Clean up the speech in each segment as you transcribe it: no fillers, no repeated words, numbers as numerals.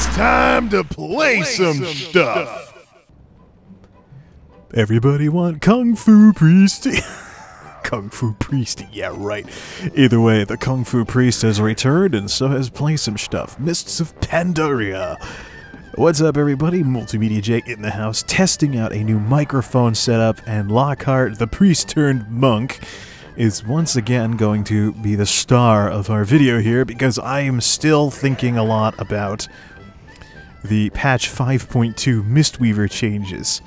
It's time to play some stuff. Everybody want Kung Fu Priest? Kung Fu Priest, yeah, right. Either way, the Kung Fu Priest has returned, and so has Play Some Stuff. Mists of Pandaria. What's up, everybody? MultimediaJay in the house, testing out a new microphone setup, and Lockhart, the priest-turned-monk, is once again going to be the star of our video here, because I am still thinking a lot about the patch 5.2 Mistweaver changes.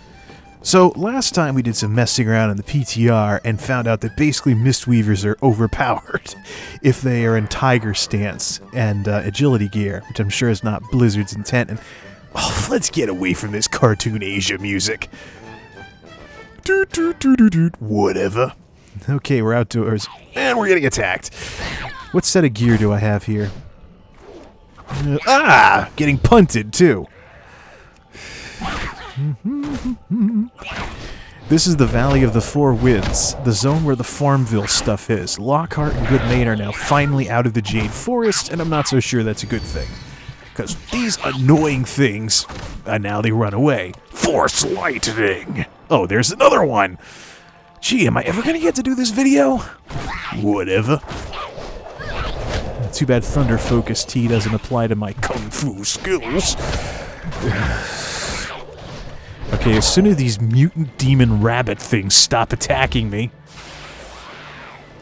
So, last time we did some messing around in the PTR and found out that basically Mistweavers are overpowered if they are in Tiger stance and agility gear, which I'm sure is not Blizzard's intent. And oh, let's get away from this cartoon Asia music. Whatever. Okay, we're outdoors, and we're getting attacked. What set of gear do I have here? Getting punted, too. This is the Valley of the Four Winds, the zone where the Farmville stuff is. Lockhart and Goodmain are now finally out of the Jade Forest, and I'm not so sure that's a good thing. Because these annoying things, now they run away. Force lightning! Oh, there's another one! Gee, am I ever gonna get to do this video? Whatever. Too bad Thunder Focus T doesn't apply to my Kung Fu skills. Okay, as soon as these mutant demon rabbit things stop attacking me,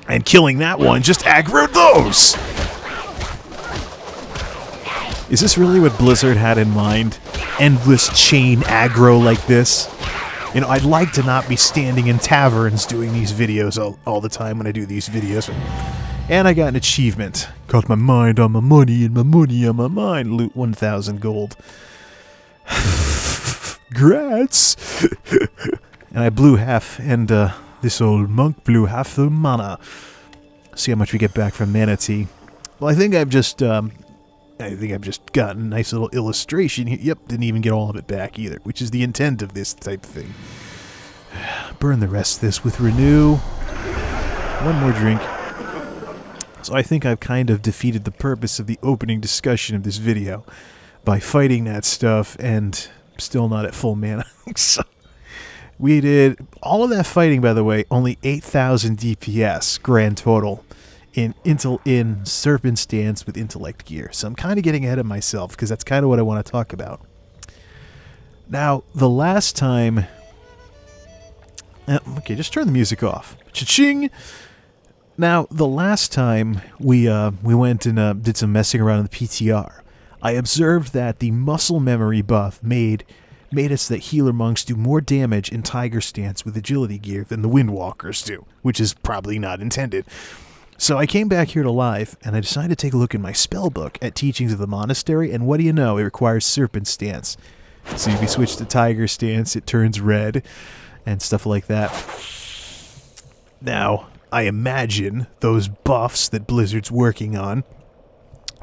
and killing that one just aggroed those! Is this really what Blizzard had in mind? Endless chain aggro like this? You know, I'd like to not be standing in taverns doing these videos all the time when I do these videos. And I got an achievement. Got my mind on my money and my money on my mind. Loot 1,000 gold. Grats! And I blew half, and this old monk blew half the mana. See how much we get back from Mana Tea. Well, I think I've just got a nice little illustration here. Yep, didn't even get all of it back either, which is the intent of this type of thing. Burn the rest of this with Renew. One more drink. So I think I've kind of defeated the purpose of the opening discussion of this video by fighting that stuff and still not at full mana. So we did all of that fighting, by the way, only 8,000 DPS grand total in Serpent Stance with Intellect gear. So I'm kind of getting ahead of myself because that's kind of what I want to talk about. Now, the last time... okay, just turn the music off. Cha-ching! Now, the last time we went and did some messing around in the PTR, I observed that the muscle memory buff made it so that healer monks do more damage in Tiger Stance with agility gear than the Windwalkers do, which is probably not intended. So I came back here to live, and I decided to take a look in my spellbook at Teachings of the Monastery, and what do you know? It requires Serpent Stance. So if you switch to Tiger Stance, it turns red, and stuff like that. Now, I imagine those buffs that Blizzard's working on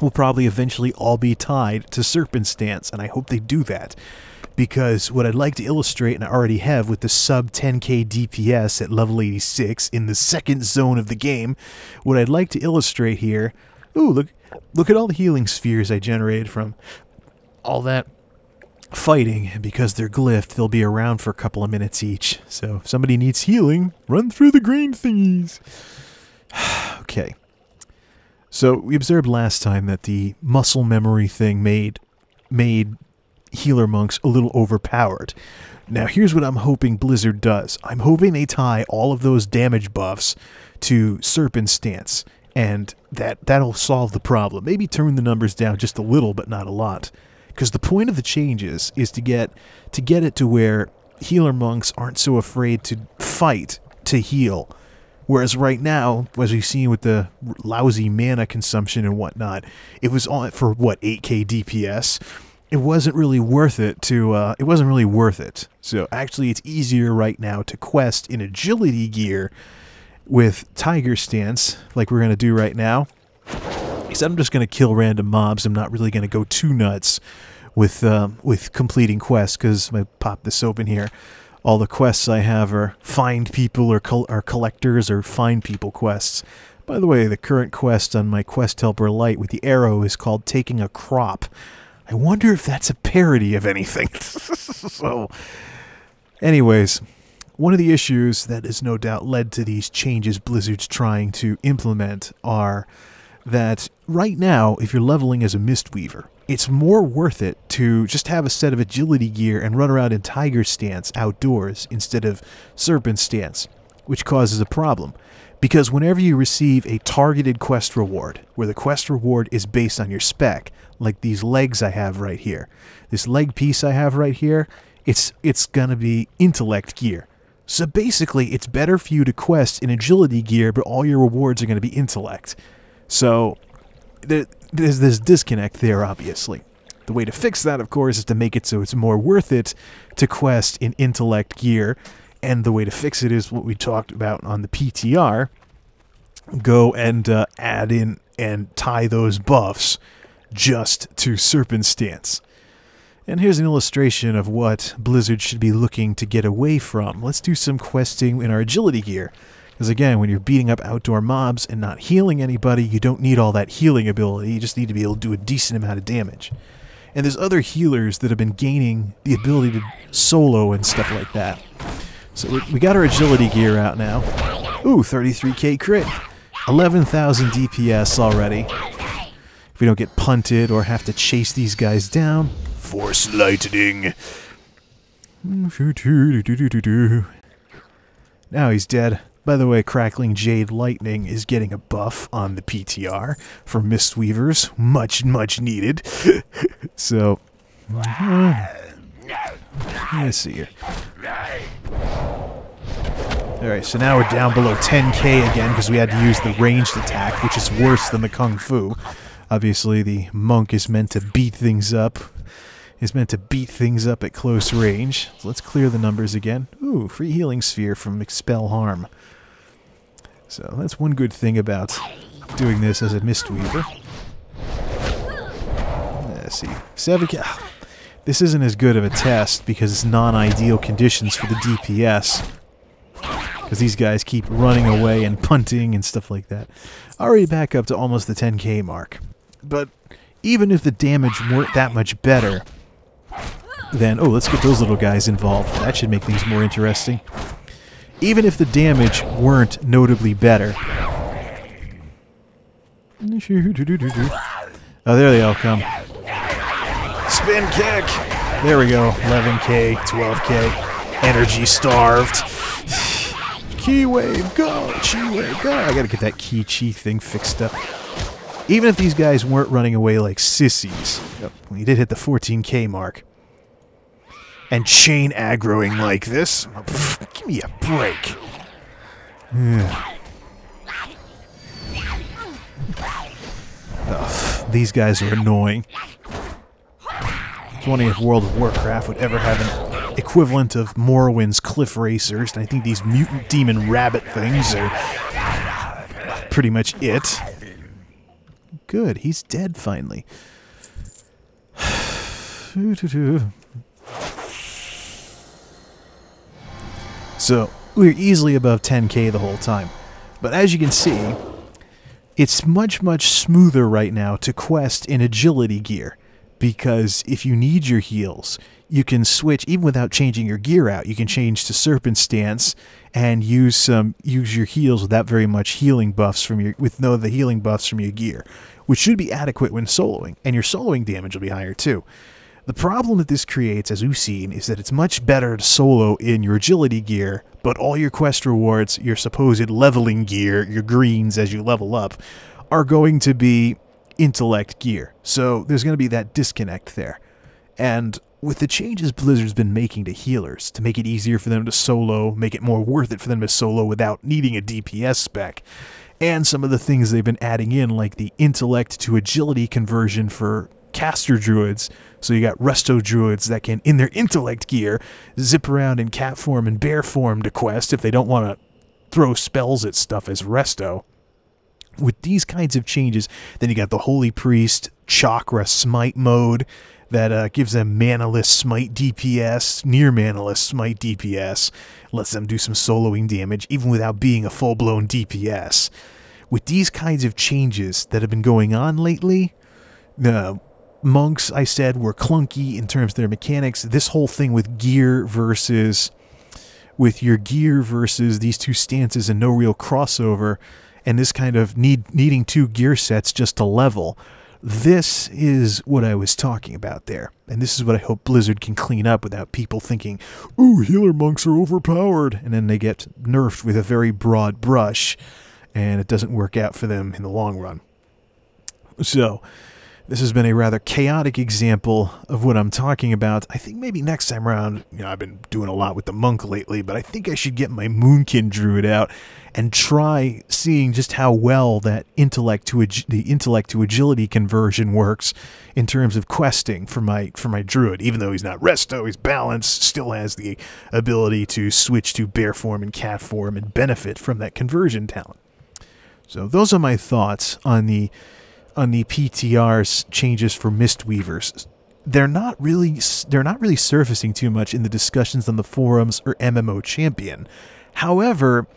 will probably eventually all be tied to Serpent Stance, and I hope they do that. Because what I'd like to illustrate, and I already have with the sub 10k DPS at level 86 in the second zone of the game, what I'd like to illustrate here... Ooh, look at all the healing spheres I generated from all that fighting. Because they're glyphed, they'll be around for a couple of minutes each. So if somebody needs healing, run through the green thingies. Okay. So we observed last time that the muscle memory thing made healer monks a little overpowered. Now here's what I'm hoping Blizzard does. I'm hoping they tie all of those damage buffs to Serpent Stance, and that'll solve the problem. Maybe turn the numbers down just a little, but not a lot. Because the point of the changes is to get it to where healer monks aren't so afraid to fight to heal. Whereas right now, as we've seen with the lousy mana consumption and whatnot, it was on for what, 8k DPS. It wasn't really worth it to, it wasn't really worth it. So actually it's easier right now to quest in agility gear with Tiger Stance, like we're going to do right now. Except I'm just going to kill random mobs. I'm not really going to go too nuts with completing quests, because I pop this open here. All the quests I have are find people or collectors or find people quests. By the way, the current quest on my Quest Helper Lite with the arrow is called Taking a Crop. I wonder if that's a parody of anything. So, anyways, one of the issues that has no doubt led to these changes Blizzard's trying to implement are that right now, if you're leveling as a Mistweaver, it's more worth it to just have a set of agility gear and run around in tiger stance outdoors instead of serpent stance, which causes a problem. Because whenever you receive a targeted quest reward, where the quest reward is based on your spec, like these legs I have right here, this leg piece I have right here, it's gonna be intellect gear. So basically, it's better for you to quest in agility gear, but all your rewards are gonna be intellect. So there's this disconnect there, obviously. The way to fix that, of course, is to make it so it's more worth it to quest in intellect gear. And the way to fix it is what we talked about on the PTR. Go and add in and tie those buffs just to serpent stance. And here's an illustration of what Blizzard should be looking to get away from. Let's do some questing in our agility gear. Because again, when you're beating up outdoor mobs and not healing anybody, you don't need all that healing ability. You just need to be able to do a decent amount of damage. And there's other healers that have been gaining the ability to solo and stuff like that. So we got our agility gear out now. Ooh, 33k crit. 11,000 DPS already. If we don't get punted or have to chase these guys down. Force lightning. Now he's dead. By the way, Crackling Jade Lightning is getting a buff on the PTR for Mistweavers. Much, much needed. So, let's see here. Alright, so now we're down below 10k again because we had to use the ranged attack, which is worse than the Kung Fu. Obviously, the monk is meant to beat things up. Is meant to beat things up at close range. So let's clear the numbers again. Ooh, free healing sphere from Expel Harm. So that's one good thing about doing this as a Mistweaver. Let's see. 7k. This isn't as good of a test because it's non-ideal conditions for the DPS. Because these guys keep running away and punting and stuff like that. Already back up to almost the 10k mark. But even if the damage weren't that much better, then, oh, let's get those little guys involved. That should make things more interesting. Even if the damage weren't notably better. Oh, there they all come. Spin kick! There we go. 11k, 12k. Energy starved. Key wave, go! Chi wave, go! I gotta get that key chi thing fixed up. Even if these guys weren't running away like sissies. Yep, we did hit the 14k mark. And chain aggroing like this? Pff, give me a break. Ugh, these guys are annoying. I was wondering if World of Warcraft would ever have an equivalent of Morrowind's Cliff Racers, and I think these mutant demon rabbit things are pretty much it. Good, he's dead finally. So, we're easily above 10k the whole time. But as you can see, it's much, much smoother right now to quest in agility gear. Because if you need your heals, you can switch, even without changing your gear out, you can change to Serpent Stance and use your heals without very much healing buffs from your, with no of the healing buffs from your gear. Which should be adequate when soloing, and your soloing damage will be higher too. The problem that this creates, as we've seen, is that it's much better to solo in your agility gear, but all your quest rewards, your supposed leveling gear, your greens as you level up, are going to be intellect gear. So there's going to be that disconnect there. And with the changes Blizzard's been making to healers, to make it easier for them to solo, make it more worth it for them to solo without needing a DPS spec, and some of the things they've been adding in, like the intellect to agility conversion for caster druids, so you got resto druids that can, in their intellect gear, zip around in cat form and bear form to quest if they don't want to throw spells at stuff as resto. With these kinds of changes, then you got the Holy Priest Chakra Smite mode that gives them manaless smite DPS, near manaless smite DPS, lets them do some soloing damage even without being a full-blown DPS. With these kinds of changes that have been going on lately, monks, I said, were clunky in terms of their mechanics. This whole thing with gear versus... with your gear versus these two stances and no real crossover, and this kind of needing two gear sets just to level. This is what I was talking about there. And this is what I hope Blizzard can clean up without people thinking, ooh, healer monks are overpowered. And then they get nerfed with a very broad brush, and it doesn't work out for them in the long run. So, this has been a rather chaotic example of what I'm talking about. I think maybe next time around, I've been doing a lot with the monk lately, but I think I should get my Moonkin Druid out and try seeing just how well that the intellect to agility conversion works in terms of questing for my Druid. Even though he's not resto, he's balanced, still has the ability to switch to bear form and cat form and benefit from that conversion talent. So those are my thoughts on the PTR's changes for Mistweavers. They're not really surfacing too much in the discussions on the forums or MMO Champion. However,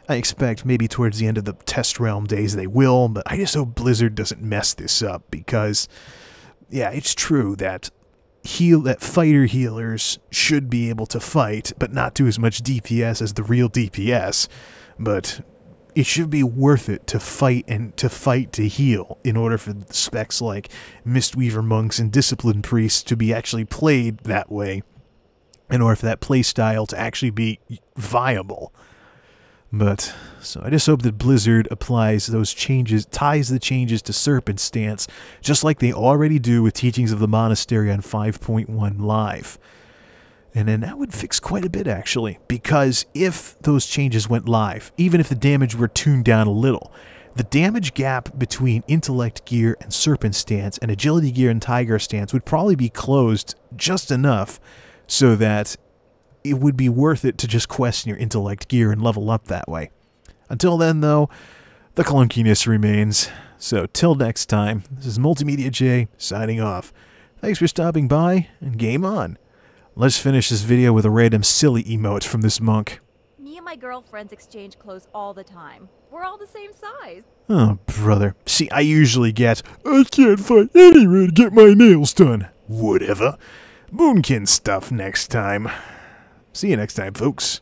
I expect maybe towards the end of the test realm days they will, but I just hope Blizzard doesn't mess this up because, yeah, it's true that fighter healers should be able to fight, but not do as much DPS as the real DPS, but it should be worth it to fight to heal in order for specs like Mistweaver monks and Discipline priests to be actually played that way, in order for that playstyle to actually be viable. But, so I just hope that Blizzard applies those changes, ties the changes to Serpent Stance, just like they already do with Teachings of the Monastery on 5.1 Live. And then that would fix quite a bit, actually, because if those changes went live, even if the damage were tuned down a little, the damage gap between Intellect Gear and Serpent Stance and Agility Gear and Tiger Stance would probably be closed just enough so that it would be worth it to just quest your Intellect Gear and level up that way. Until then, though, the clunkiness remains. So, till next time, this is MultimediaJay signing off. Thanks for stopping by, and game on. Let's finish this video with a random silly emote from this monk. Me and my girlfriends exchange clothes all the time. We're all the same size. Oh, brother. See, I usually get, I can't find anywhere to get my nails done. Whatever. Moonkin stuff next time. See you next time, folks.